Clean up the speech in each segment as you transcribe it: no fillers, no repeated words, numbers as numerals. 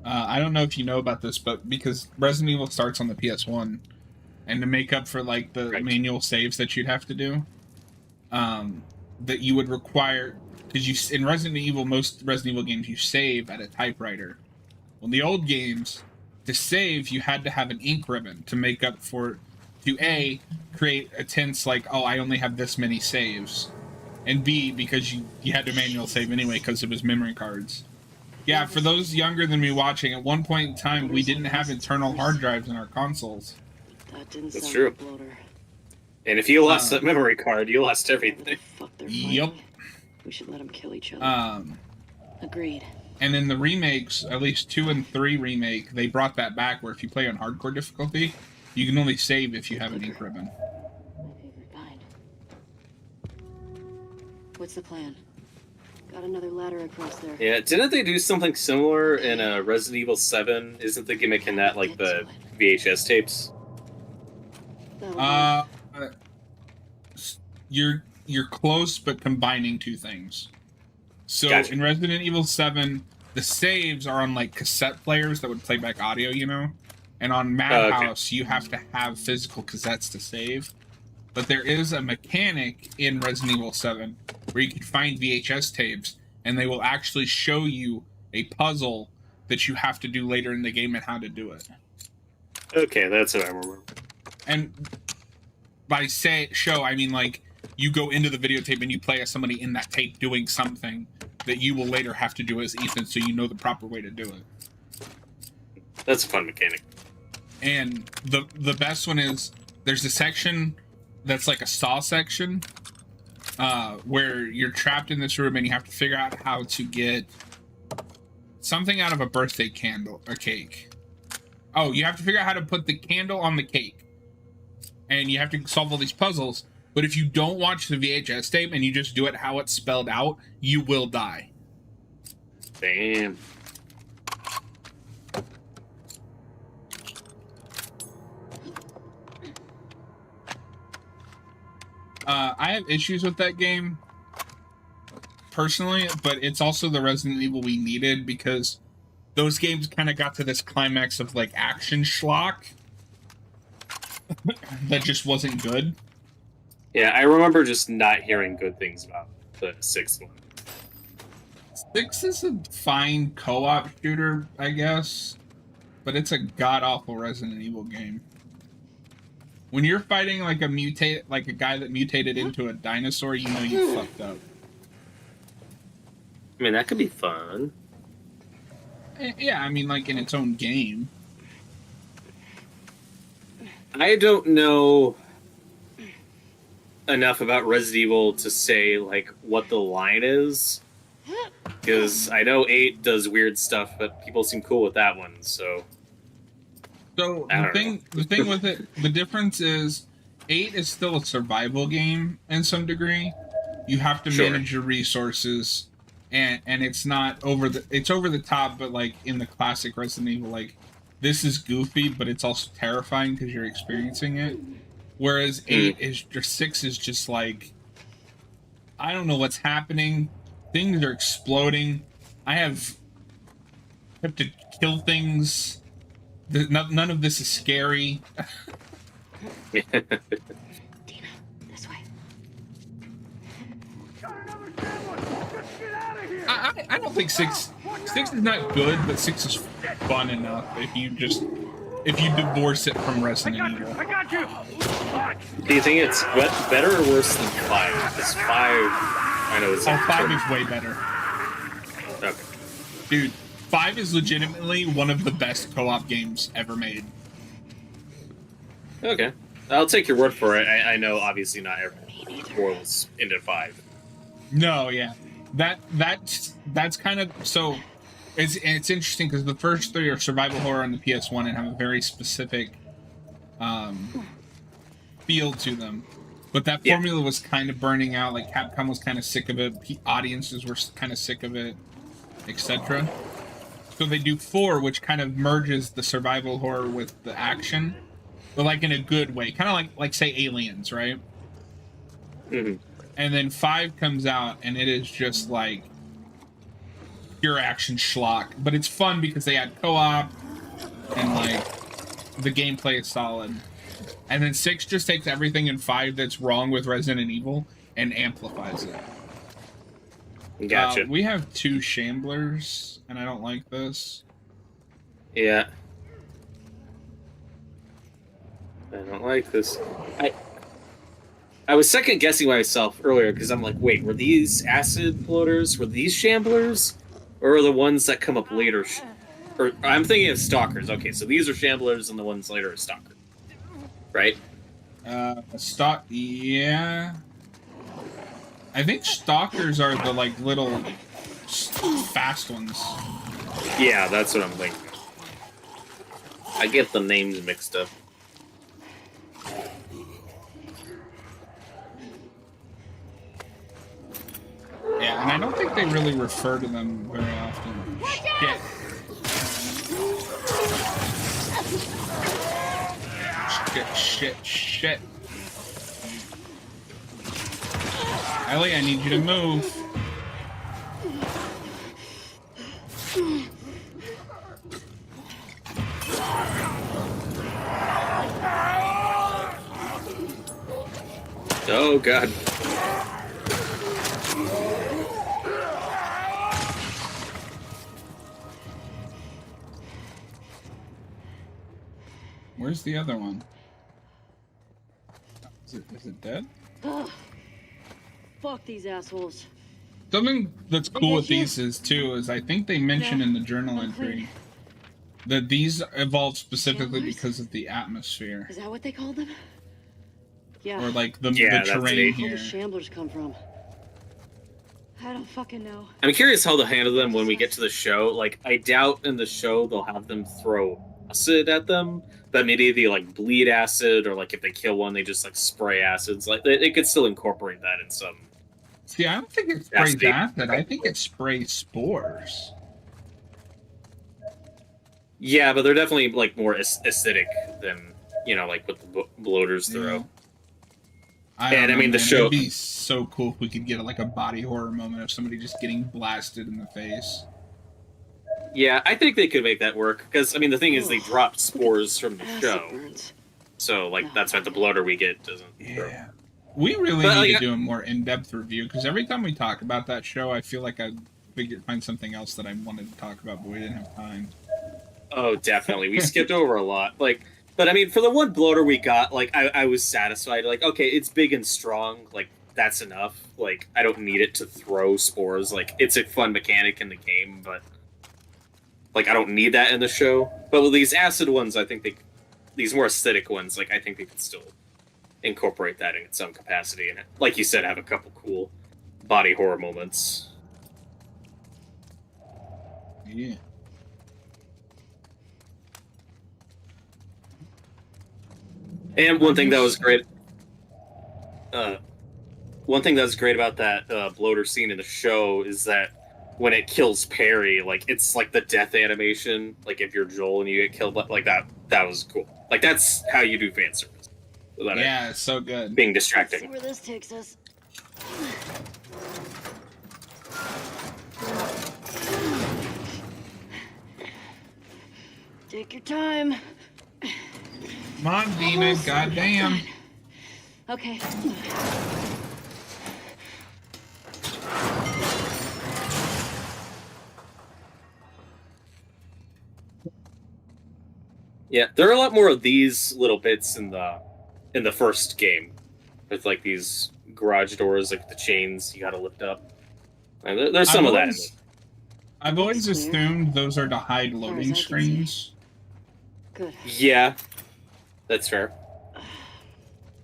I don't know if you know about this, but because Resident Evil starts on the PS1, and to make up for like the Right. manual saves that you'd have to do, um, that you would require because you in Resident Evil, most Resident Evil games you save at a typewriter. Well, in the old games, to save you had to have an ink ribbon to make up for to A, create a tense like, oh, I only have this many saves, and B, because you had to manual save anyway because it was memory cards. Yeah, for those younger than me watching, at one point in time we didn't have internal hard drives in our consoles. That didn't That's sound true. like a bloater. And if you lost that memory card, you lost everything. Fuck, they're Yep. fighting. We should let them kill each other. Um, Agreed. and in the remakes, at least 2 and 3 remake, they brought that back where if you play on hardcore difficulty, you can only save if you have an ink ribbon. My favorite kind. What's the plan? Got another ladder across there. Yeah, didn't they do something similar in Resident Evil 7? Isn't the gimmick in that like the VHS tapes? That'll You're close, but combining two things. So Gotcha. in Resident Evil 7, the saves are on like cassette players that would play back audio, you know? And on Madhouse, you have to have physical cassettes to save. But there is a mechanic in Resident Evil 7 where you can find VHS tapes and they will actually show you a puzzle that you have to do later in the game and how to do it. Okay, that's what I remember. And by show, I mean like you go into the videotape and you play as somebody in that tape doing something that you will later have to do as Ethan, so you know the proper way to do it. That's a fun mechanic. And the best one is there's a section that's like a Saw section where you're trapped in this room and you have to figure out how to get something out of a birthday candle, a cake. Oh, you have to figure out how to put the candle on the cake. And you have to solve all these puzzles. But if you don't watch the VHS tape and you just do it how it's spelled out, you will die. Damn. I have issues with that game personally, but it's also the Resident Evil we needed because those games kind of got to this climax of like action schlock that just wasn't good. Yeah, I remember just not hearing good things about the sixth one. 6 is a fine co-op shooter, I guess, but it's a god-awful Resident Evil game. When you're fighting like a guy that mutated into a dinosaur, you know you fucked up. I mean, that could be fun. Yeah, I mean, like in its own game. I don't know enough about Resident Evil to say like what the line is, because I know 8 does weird stuff, but people seem cool with that one. So So I the don't thing with it, the difference is 8 is still a survival game in some degree. You have to Sure. manage your resources, and it's not it's over the top, but like in the classic Resident Evil, like this is goofy, but it's also terrifying because you're experiencing it. Whereas 8 is just 6 is just like I don't know what's happening. Things are exploding. I have to kill things. None of this is scary. Dina, this way. I don't think six is not good, but 6 is fun enough if you divorce it from Resident Evil. I got you. do you think it's better or worse than 5? Because 5, I know it's Oh, 5 is way better. okay. Dude, 5 is legitimately one of the best co-op games ever made. Okay, I'll take your word for it. I know obviously not every portal's into 5. No, yeah. That's kind of so it's interesting because the first 3 are survival horror on the PS1 and have a very specific feel to them. But that Yeah. formula was kind of burning out. Like Capcom was kind of sick of it. Audiences were kind of sick of it, etc. So they do 4, which kind of merges the survival horror with the action, but like in a good way. Kind of like say Aliens, right? Mm-hmm. And then 5 comes out, and it is just like pure action schlock, but it's fun because they add co-op and like the gameplay is solid. And then 6 just takes everything in 5 that's wrong with Resident Evil and amplifies it. Gotcha. We have 2 Shamblers, and I don't like this. Yeah. I don't like this. I was second guessing myself earlier because I'm like, wait, were these acid bloaters? Were these Shamblers? Or are the ones that come up later? Or I'm thinking of Stalkers. Okay, so these are Shamblers and the ones later are Stalkers. Right? Yeah. I think Stalkers are the, like, little fast ones. Yeah, that's what I'm thinking. I get the names mixed up. Yeah, and I don't think they really refer to them very often. Shit. Shit. Ellie, I need you to move. Oh, God. Where's the other one? Is it dead? Fuck these assholes. Something that's cool with these is I think they mention in the journal entry that these evolved specifically because of the atmosphere. Is that what they called them? Yeah. Or like the Yeah, terrain Where here. the Shamblers come from? I don't fucking know. I'm curious how they'll handle them when we get to the show. Like, I doubt in the show they'll have them throw acid at them, but maybe they like bleed acid, or like if they kill one, they just like spray acids. Like they could still incorporate that in some. See, I don't think it sprays acid. I think it sprays spores. Yeah, but they're definitely like more acidic than like what the bloaters throw. Yeah. I mean, the show. It'd be so cool if we could get like a body horror moment of somebody just getting blasted in the face. Yeah, I think they could make that work because I mean the thing is they dropped spores from the show, so like that's what the bloater we get doesn't. Yeah, we really need to do a more in-depth review because every time we talk about that show, I feel like I find something else that I wanted to talk about, but we didn't have time. Oh, definitely, we skipped over a lot. But I mean, for the one bloater we got, like I was satisfied. Like, okay, it's big and strong. Like that's enough. Like I don't need it to throw spores. Like it's a fun mechanic in the game, but. Like, I don't need that in the show. But with these acid ones, I think these more acidic ones, like, I think they could still incorporate that in some capacity. And, like you said, have a couple cool body horror moments. Yeah. And one thing that was great... one thing that was great about that bloater scene in the show is that when it kills Perry, like it's like the death animation. Like if you're Joel and you get killed like that, that was cool. Like that's how you do fan service. Yeah, it's so good. Being distracting. Let's see where this takes us. Take your time. Come on, Dina, goddamn. Okay. Yeah, there are a lot more of these little bits in the first game, with like these garage doors, like the chains you gotta lift up. And there's some of that. I've always assumed those are to hide loading screens. Good. Yeah, that's fair.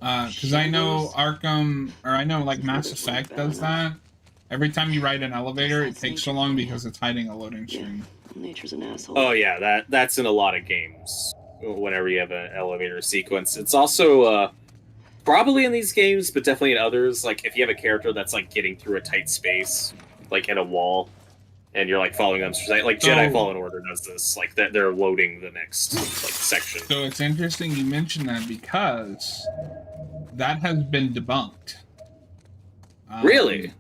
Because I know Arkham, or I know like Mass Effect does that. Every time you ride an elevator, it takes so long because it's hiding a loading screen. Nature's an asshole. Oh yeah, that's in a lot of games. Whenever you have an elevator sequence, it's also probably in these games, but definitely in others. Like if you have a character that's like getting through a tight space, like in a wall, and you're like following them, like Jedi Fallen Order does this. Like that, they're loading the next like section. So it's interesting you mentioned that because that has been debunked. Really?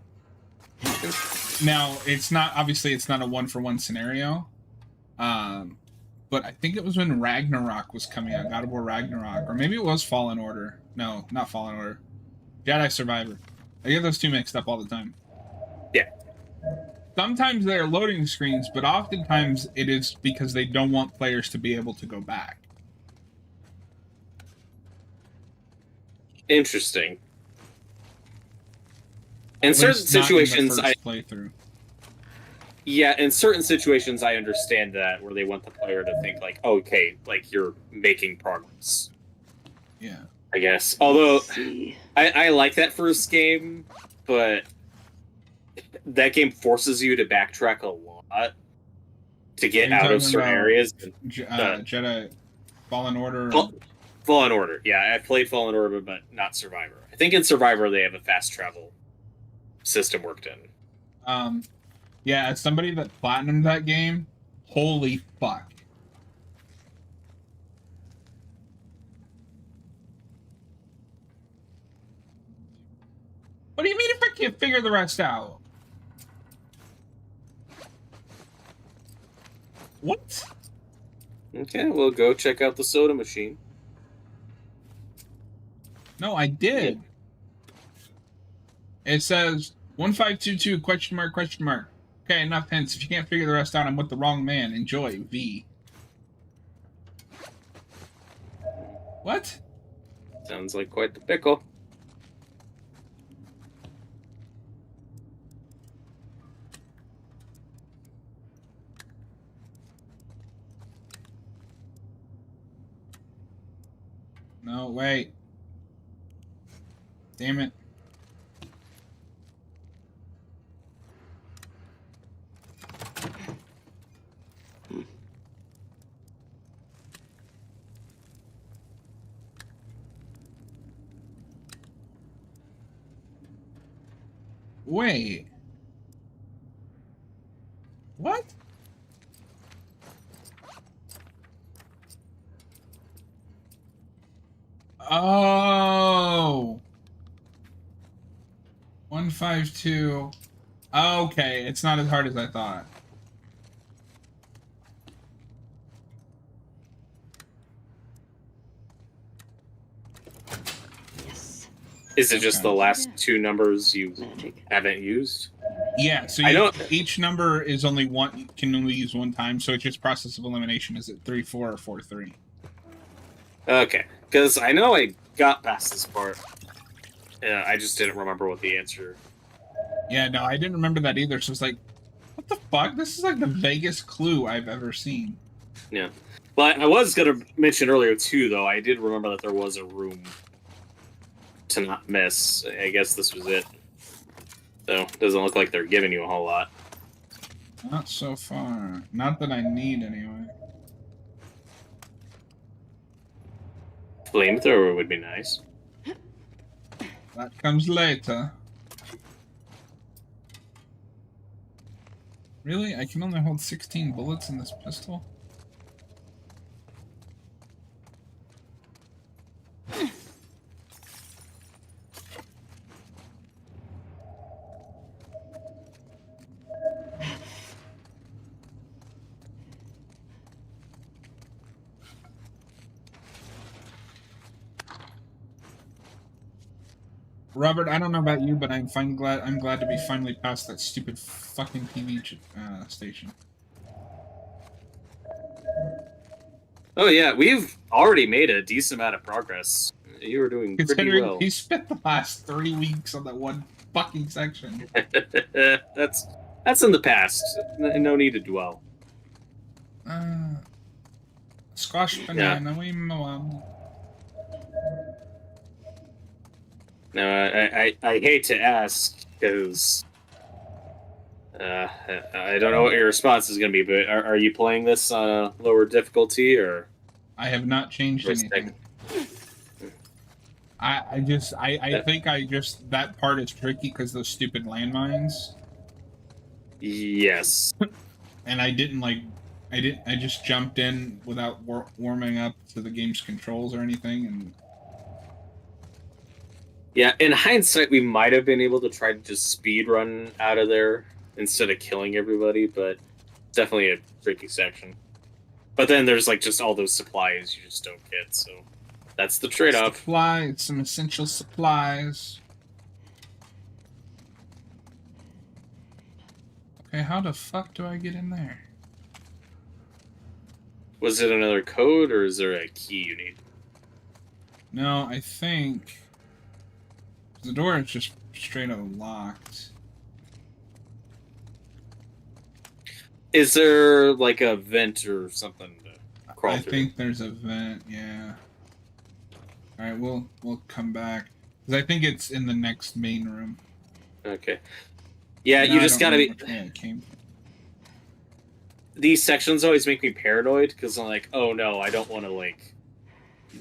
Now it's not obviously it's not a 1-for-1 scenario, but I think it was when Ragnarok was coming out, God of War Ragnarok, or maybe it was Fallen Order. No, not Fallen Order. Jedi Survivor. I get those two mixed up all the time. Yeah. Sometimes they're loading screens, but oftentimes it is because they don't want players to be able to go back. Interesting. In At certain least not in the situations, first playthrough. Yeah, in certain situations, I understand that where they want the player to think like, okay, like you're making progress. Yeah. I guess. Although Let's see. I like that first game, but that game forces you to backtrack a lot to get Are you out of talking certain about areas. Jedi Fallen Order. Fallen Order, yeah, I played Fallen Order, but not Survivor. I think in Survivor they have a fast travel system worked in. Yeah, as somebody that platinumed that game, holy fuck. What do you mean if I can't figure the rest out? What? Okay, well, go check out the soda machine. No, I did. It says 1522 question mark question mark. Okay, enough hints. If you can't figure the rest out, I'm with the wrong man. Enjoy. V. What? Sounds like quite the pickle. No, wait. Damn it. Wait. What? Oh. 152. Okay, it's not as hard as I thought. Yes. Is it just the last two numbers you Magic. haven't used? Yeah, so I don't- each number is only one, can only use one time, so it's just process of elimination. Is it 3-4 or 4-3? Okay, because I know I got past this part. I just didn't remember what the answer. Yeah, no, I didn't remember that either. So it's like, what the fuck? This is like the vaguest clue I've ever seen. Yeah, but I was gonna mention earlier too, though. I did remember that there was a room to not miss. I guess this was it. So it doesn't look like they're giving you a whole lot. Not so far. Not that I need anyway. Flamethrower would be nice. That comes later. Really? I can only hold 16 bullets in this pistol? Robert, I don't know about you, but I'm glad to be finally past that stupid fucking TV station. Oh yeah, we've already made a decent amount of progress. You were doing pretty Considering well. he spent the last 3 weeks on that one fucking section. That's in the past. No need to dwell. Squash banana, we mow. No, I hate to ask because I don't know what your response is going to be. But are you playing this on a lower difficulty or? I have not changed anything. I think that part is tricky because those stupid landmines. Yes. And I just jumped in without warming up to the game's controls or anything, and Yeah, in hindsight, we might have been able to try to just speed run out of there instead of killing everybody, but definitely a tricky section. But then there's like just all those supplies you just don't get, so that's the trade-off. Supplies, some essential supplies. Okay, how the fuck do I get in there? Was it another code, or is there a key you need? No, I think the door is just straight up locked. Is there like a vent or something to crawl I through? think there's a vent, yeah. Alright, we'll come back. Because I think it's in the next main room. Okay. Yeah, Now you I just don't gotta remember be. which way it came from. These sections always make me paranoid because I'm like, oh no, I don't want to like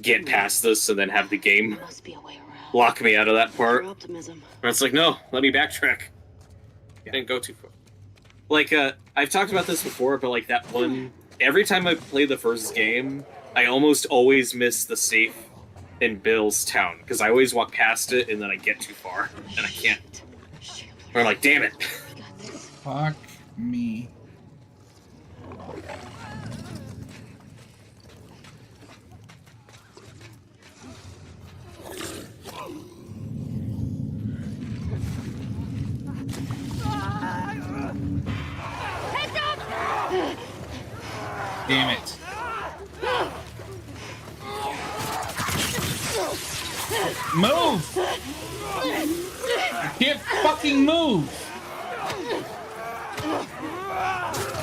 get past this and then have the game There must be a way around. lock me out of that part. Your optimism. Or it's like, no, let me backtrack. Yeah. Didn't go too far. Like, I've talked about this before, but like that one, every time I play the first game, I almost always miss the safe in Bill's town because I always walk past it and then I get too far and I can't. Shit. Or I'm like, damn it. We got this. Fuck me. Damn it. Move! I can't fucking move!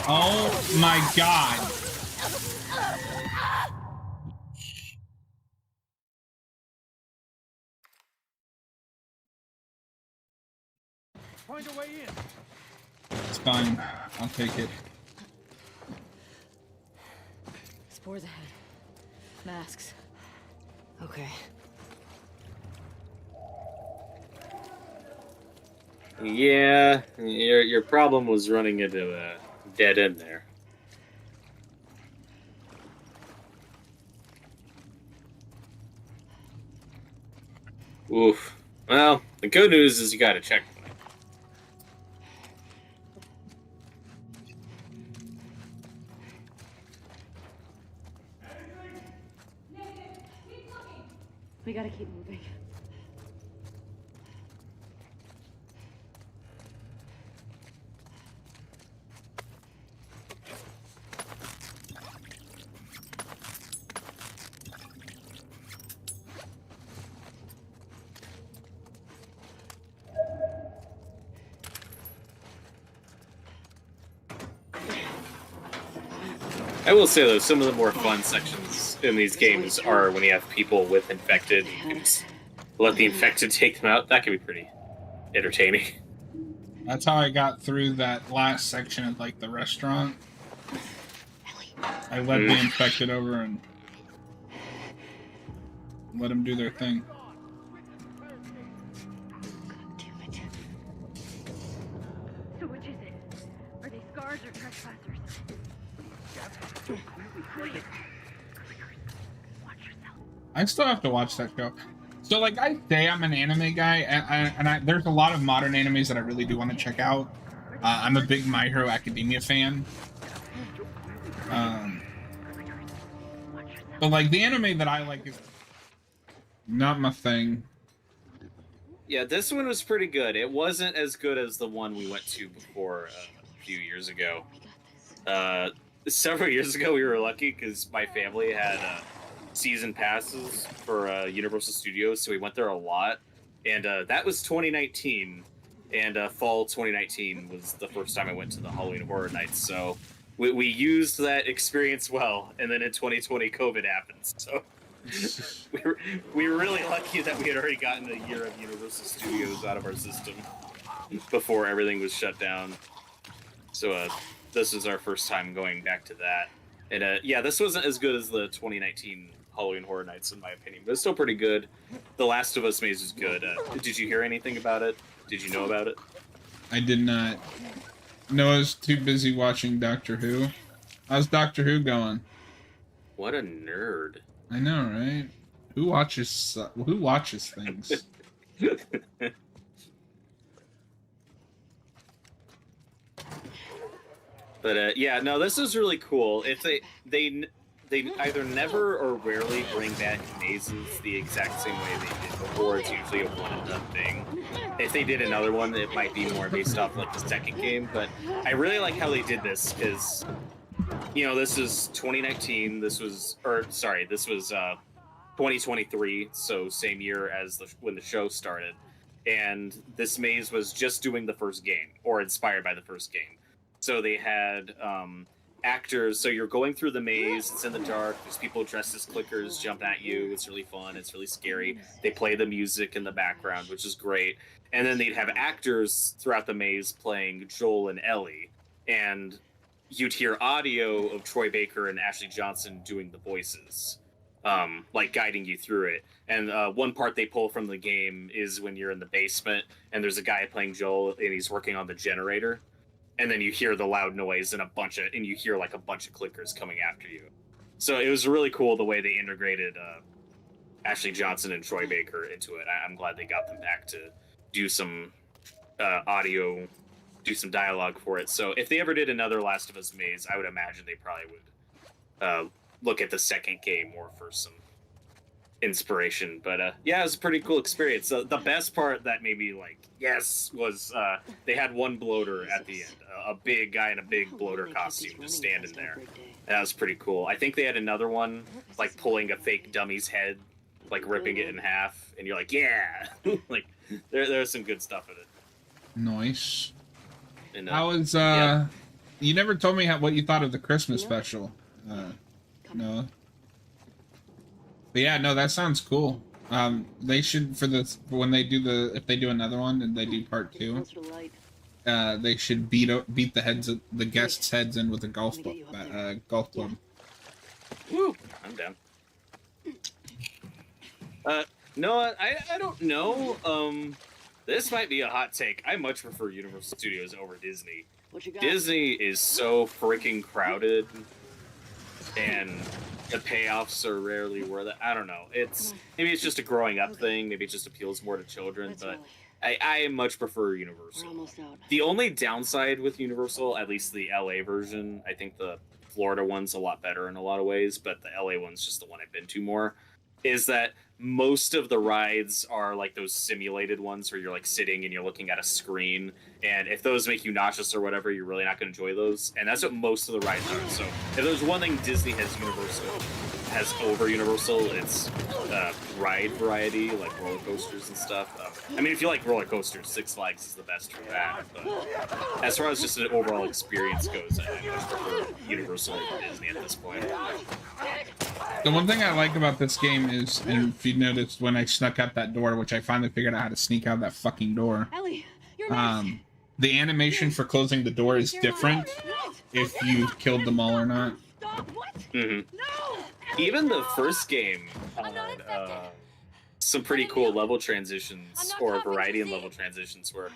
Oh my god. Find a way in. It's fine. I'll take it. Spores ahead. Masks. Okay. Yeah, your problem was running into a dead end there. Oof. Well, the good news is you got a checkpoint. We gotta keep moving. I will say though, some of the more fun sections in these games are when you have people with infected. You can just let the infected take them out. That can be pretty entertaining. That's how I got through that last section of like the restaurant. Ellie. I led the infected over and let them do their thing. God damn it. So which is it? Are they scars or trespassers? Watch yourself. I still have to watch that show. So, like, I say I'm an anime guy, and there's a lot of modern animes that I really do want to check out. I'm a big My Hero Academia fan. But, like, the anime that I like is not my thing. Yeah, this one was pretty good. It wasn't as good as the one we went to before a few years ago. We got this. Several years ago, we were lucky because my family had season passes for Universal Studios, so we went there a lot. And that was 2019, and fall 2019 was the first time I went to the Halloween Horror Nights. So we used that experience well, and then in 2020, COVID happened. So we were really lucky that we had already gotten a year of Universal Studios out of our system before everything was shut down. So this is our first time going back to that. And yeah, this wasn't as good as the 2019 Halloween Horror Nights, in my opinion, but it's still pretty good. The Last of Us maze is good. Did you hear anything about it? Did you know about it? I did not. Noah's too busy watching Doctor Who. How's Doctor Who going? What a nerd. I know, right? Who watches things? But yeah, no, this is really cool. If they either never or rarely bring back mazes the exact same way they did before. It's usually a one and done thing. If they did another one, it might be more based off like the second game. But I really like how they did this because, you know, this is 2019. This was 2023. So same year as when the show started, and this maze was just doing the first game or inspired by the first game. So they had actors. So you're going through the maze. It's in the dark. There's people dressed as clickers jumping at you. It's really fun. It's really scary. They play the music in the background, which is great. And then they'd have actors throughout the maze playing Joel and Ellie. And you'd hear audio of Troy Baker and Ashley Johnson doing the voices, like guiding you through it. And one part they pull from the game is when you're in the basement and there's a guy playing Joel and he's working on the generator. And then you hear the loud noise and you hear like a bunch of clickers coming after you. So it was really cool the way they integrated Ashley Johnson and Troy Baker into it. I'm glad they got them back to do some audio, do some dialogue for it. So if they ever did another Last of Us maze, I would imagine they probably would look at the second game more for some inspiration. But yeah, it was a pretty cool experience. The best part that made me like yes was they had one bloater at the end, a big guy in a big bloater costume just standing there. That was pretty cool. I think they had another one like pulling a fake dummy's head, like ripping it in half, and you're like, yeah. Like there's some good stuff in it. Nice. And, How was yeah. you never told me what you thought of the Christmas special. No. But yeah, no, that sounds cool. They should when they do if they do another one and they do part 2, they should beat the guests' heads in with a golf club. Woo, I'm down. No, I don't know. This might be a hot take. I much prefer Universal Studios over Disney. What you got? Disney is so freaking crowded, and the payoffs are rarely worth it. I don't know. Maybe it's just a growing up thing. Maybe it just appeals more to children. But I much prefer We're Universal. almost out. The only downside with Universal, at least the LA version, I think the Florida one's a lot better in a lot of ways, but the LA one's just the one I've been to more, is that most of the rides are like those simulated ones where you're like sitting and you're looking at a screen, and if those make you nauseous or whatever, you're really not going to enjoy those. And that's what most of the rides are. So if there's one thing Disney has over Universal, it's ride variety, like roller coasters and stuff. I mean, if you like roller coasters, Six Flags is the best for that. But as far as just an overall experience goes, I much prefer Universal over Disney at this point. The one thing I like about this game is, and if you noticed when I snuck out that door, which I finally figured out how to sneak out that fucking door, Ellie, you're next. the animation for closing the door is different if you've killed them all or not. Stop! What? Mm-hmm. No! Even the first game had some pretty cool level transitions, or variety in level transitions, where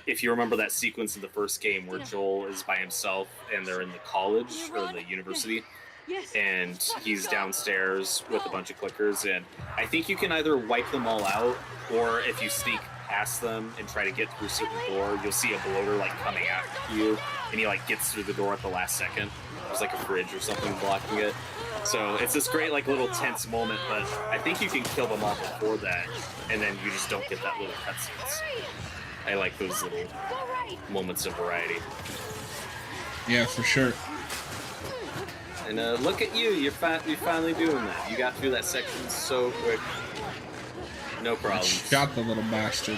if you remember that sequence in the first game where Joel is by himself and they're in the college or the university, Yes. and he's downstairs with a bunch of clickers, and I think you can either wipe them all out, or if you sneak past them and try to get through a certain door, you'll see a bloater like coming after you, and he like gets through the door at the last second. There's like a fridge or something blocking it. So it's this great like little tense moment, but I think you can kill them all before that, and then you just don't get that little cutscenes. I like those little moments of variety. Yeah, for sure. And look at you, you're finally doing that. You got through that section so quick. No problem. Shot the little bastard.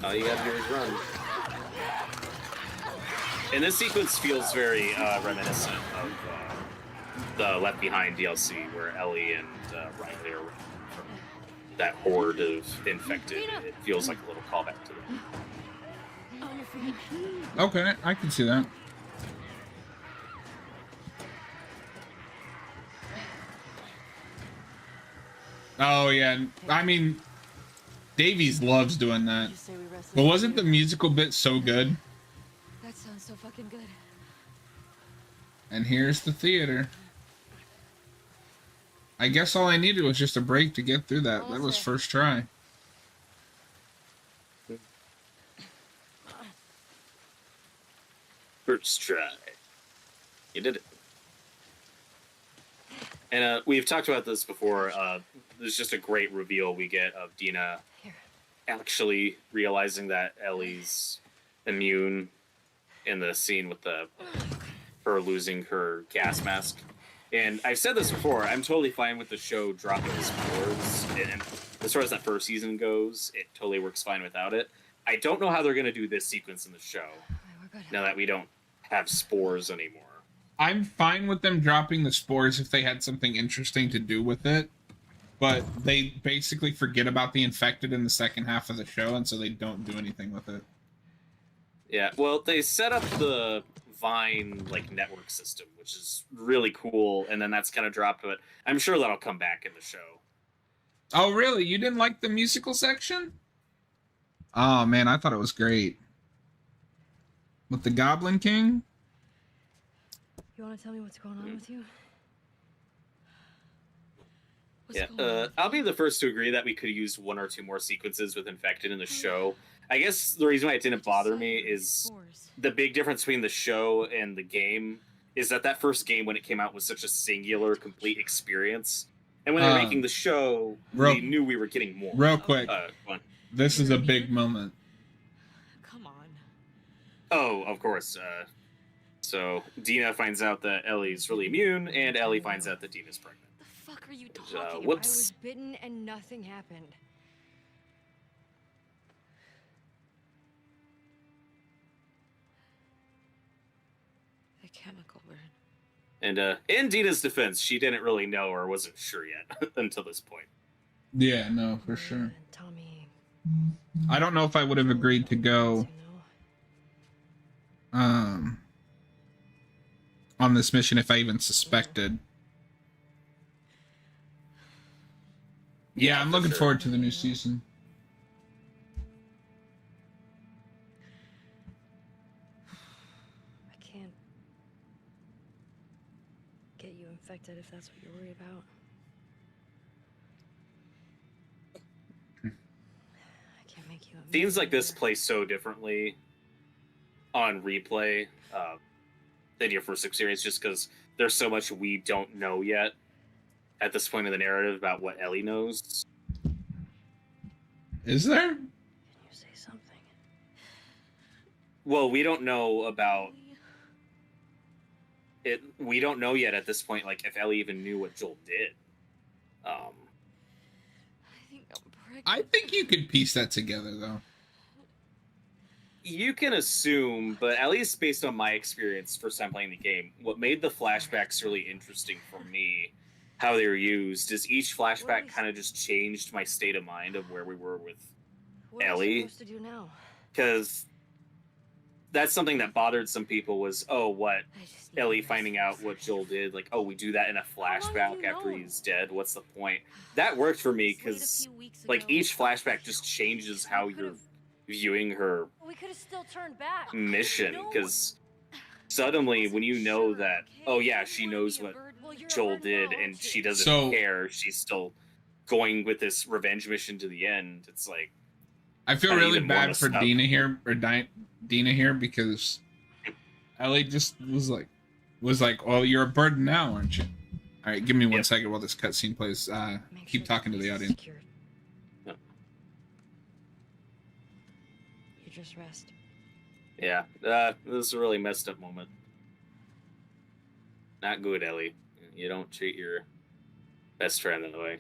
All you gotta do is run. And this sequence feels very reminiscent of the Left Behind DLC, where Ellie and Riley are running from that horde of infected. It feels like a little callback to that. Okay, I can see that. Oh yeah, I mean, Davies loves doing that. But wasn't the musical bit so good? That sounds so fucking good. And here's the theater. I guess all I needed was just a break to get through that. That was first try. First try. You did it. And we've talked about this before. There's just a great reveal we get of Dina Here. actually realizing that Ellie's immune in the scene with her losing her gas mask. And I've said this before, I'm totally fine with the show dropping spores. And as far as that first season goes, it totally works fine without it. I don't know how they're going to do this sequence in the show, We're good. now that we don't have spores anymore. I'm fine with them dropping the spores if they had something interesting to do with it, but they basically forget about the infected in the second half of the show, and so they don't do anything with it. Yeah, well, they set up the Vine network system, which is really cool, and then that's kind of dropped, but I'm sure that'll come back in the show. Oh, really? You didn't like the musical section? Oh, man, I thought it was great. With the Goblin King? You want to tell me what's going on with you? What's Yeah, going on? I'll be the first to agree that we could use one or two more sequences with Infected in the show. I guess the reason why it didn't bother me is Spores. the big difference between the show and the game is that first game, when it came out, was such a singular, complete experience. And when they were making the show, we knew we were getting more. Real quick, Go on. this is a big moment. Come on. Oh, of course. So Dina finds out that Ellie's really immune, and Ellie finds out that Dina's pregnant. The fuck are you talking about? whoops. I was bitten and nothing happened. The chemical burn. And in Dina's defense, she didn't really know or wasn't sure yet until this point. Yeah, no, for sure. Tommy. I don't know if I would have agreed to go on this mission if I even suspected. Yeah, I'm for looking sure. forward to the new season. I can't get you infected if that's what you're worried about. I can't make you. Scenes like this either. play so differently on replay than your first experience, just because there's so much we don't know yet at this point in the narrative about what Ellie knows. Is there? Can you say something? Well, we don't know about it. We don't know yet at this point, if Ellie even knew what Joel did. I think I'm pregnant. I think you could piece that together, though. You can assume, but at least based on my experience first time playing the game, what made the flashbacks really interesting for me, how they were used, is each flashback kind of just changed my state of mind of where we were with What Ellie. am I supposed to do now? because that's something that bothered some people was, oh, what, I just need Ellie rest. finding out what Joel did, like, oh, we do that in a How long have flashback you after known? he's dead, what's the point? That worked for me This late a because few weeks like ago. each flashback just changes how We you're could've- viewing her We could have still turned back. mission, No. because suddenly when you know Sure, that, okay, oh I yeah, didn't she wanna knows be a what bird. Well, you're a Joel bird did now, and aren't she you? doesn't So- care, she's still going with this revenge mission to the end. It's like, I feel I really even more bad for messed up. Dina here, or Dina here, because Ellie just was like, "Well, you're a burden now, aren't you?" All right, give me 1 Yep. second while this cutscene plays. Make Keep sure talking to place the is audience. secured. Yep. You just rest. yeah, this is a really messed up moment. Not good, Ellie. You don't treat your best friend that way.